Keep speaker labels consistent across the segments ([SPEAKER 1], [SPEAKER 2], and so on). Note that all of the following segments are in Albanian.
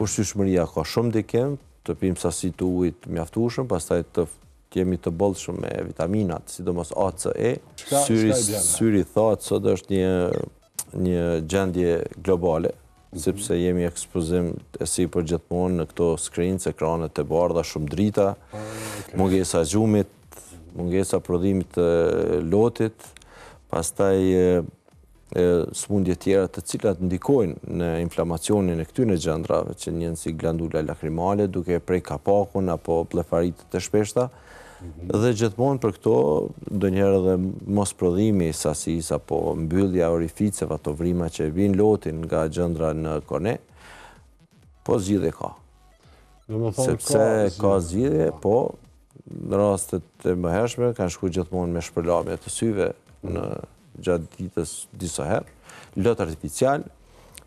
[SPEAKER 1] ushqyeshmëria ka shumë ndikim, të pim sasi të ujit mjaftueshëm, pastaj të jemi të bollshëm me vitaminat, sidomos A, C, E. Syri thotë sot është një gjendje globale, sepse jemi ekspozim e sipër gjithmonë në këto screens, ekranet e bardha, shumë drita, mungesa e gjumit, mungesa prodhimit të lotit, pastaj smundje tjera të cilat ndikojnë në inflamacionin e këtyre gjendrave, që njën si glandula lakrimale, duke prej kapakun apo blefaritë të shpeshta, dhe gjithmonë për këto, ndonjëherë edhe mos prodhimi i sasisë apo mbyllja orificeve, ato vrima që vinë lotin nga gjendra në kone, po zgjidhje ka. Sepse ka zgjidhje, po në rastet e mëhershme kanë shku gjithmonë me shpërlarje të syve në gjatë ditës disa herë, lot artificial,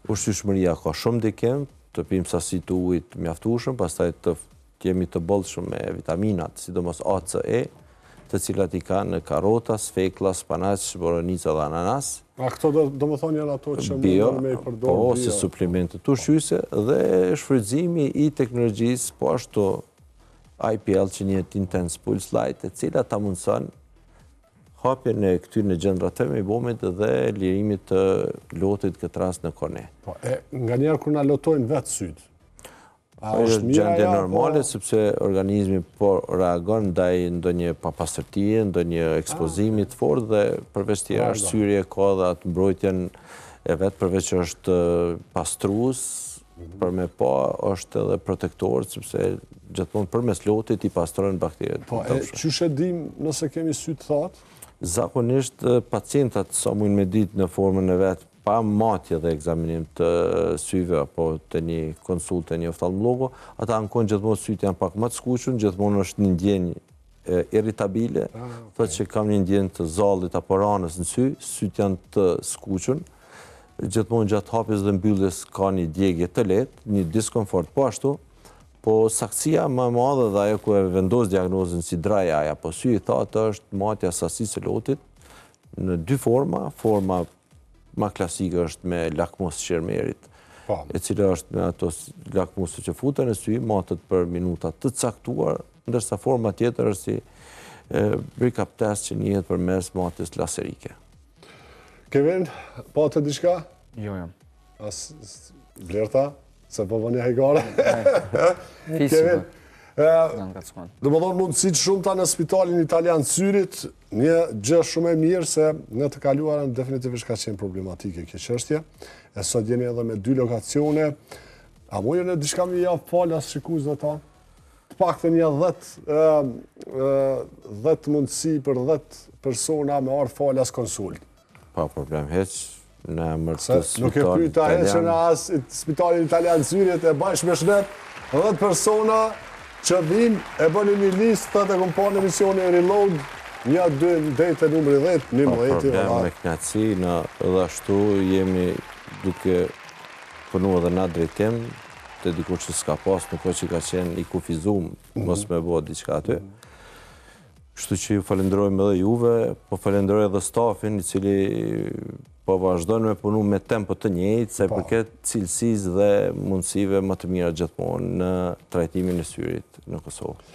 [SPEAKER 1] ushqyeshmëria ka shumë ndikim, të pim sasi të ujit mjaftueshëm, pastaj të jemi të bollshëm me vitaminat, sidomos A, C, E, të cilat i kanë në karota, sfekla, spanaç, boronica dhe ananas.
[SPEAKER 2] A këto do më thonë janë ato që mundon me i përdorë bio?
[SPEAKER 1] Po, si suplementet ushqyese dhe shfrytëzimi i teknologjisë, po ashtu IPL që njihet Intense Pulse Light, e cila ta mundson hapjen e këtyre gjendrave me bomit dhe lirimit të lotit këtë rast në kone.
[SPEAKER 2] Po, nga njerë kur na lotojnë vetë sytë,
[SPEAKER 1] është gjendje normale, sepse organizmi po reagon ndaj ndonjë papastërtie, ndonjë ekspozimi të fortë dhe përveç tjera arsye ka dhe atë mbrojtjen e vet, përveç që është pastrues, për me pa është edhe protektor, sepse gjithmonë përmes lotit i pastrojnë bakteret.
[SPEAKER 2] Po, çysh e dim nëse kemi sy të thatë?
[SPEAKER 1] Zakonisht pacientat sa mund me ditë në formën e vet, pa matje dhe ekzaminim të syve apo të një konsulte një oftalmologu, ata ankon gjithmonë sytë janë pak më të skuqur, gjithmonë është një ndjenjë irritabile, thotë që kam një ndjenjë të zallit apo ranës në sy, sytë janë të skuqur, gjithmonë gjatë hapjes dhe mbylljes ka një djegje të lehtë, një diskomfort po ashtu, po saktësia më e madhe dhe ajo ku e vendos diagnozën si dry eye apo sy i thatë është matja sasisë së lotit në dy forma, forma ma klasike është me lakmus qermerit, e cila është me ato lakmusë që futen në sy, matët për minuta të caktuar, ndërsa forma tjetër është si break-up test që njihet përmes matjes laserike.
[SPEAKER 2] Kevin, pa të diçka?
[SPEAKER 3] Jo, jam.
[SPEAKER 2] Blerta, se po vënja hajgare. Kevin, do më thonë mundësit shumë ta në spitalin italian Syrit, një gjë shumë e mirë se në të kaluarën definitivisht ka qenë problematike kjo çështje, e sot jeni edhe me 2 lokacione, a mujë në diçka me javë falas shikuesve ta? Të paktën një 10 mundësi për 10 persona me orë falas konsult.
[SPEAKER 1] Pa problem heq, në emër të
[SPEAKER 2] nuk e pyeta heq në asë spitalin italian Syrit e bashkë me shnet, 10 persona që vinë e bëni një listë të kompon emisioni Reload, 1, 2, dejtë e numëri 10, 11.
[SPEAKER 1] Pa problem me knatësi, edhe ashtu jemi duke punu edhe na drejtim, të dikur që s'ka pas, nuk o që ka qenë i kufizum, mos me bo diqka aty. Kështu që ju falenderojmë edhe juve, po falenderoj edhe stafin, i cili po vazhdojnë me punu me tempo të njëjtë, se përket cilësisë dhe mundësive më të mira gjithmonë në trajtimin e syrit në Kosovë.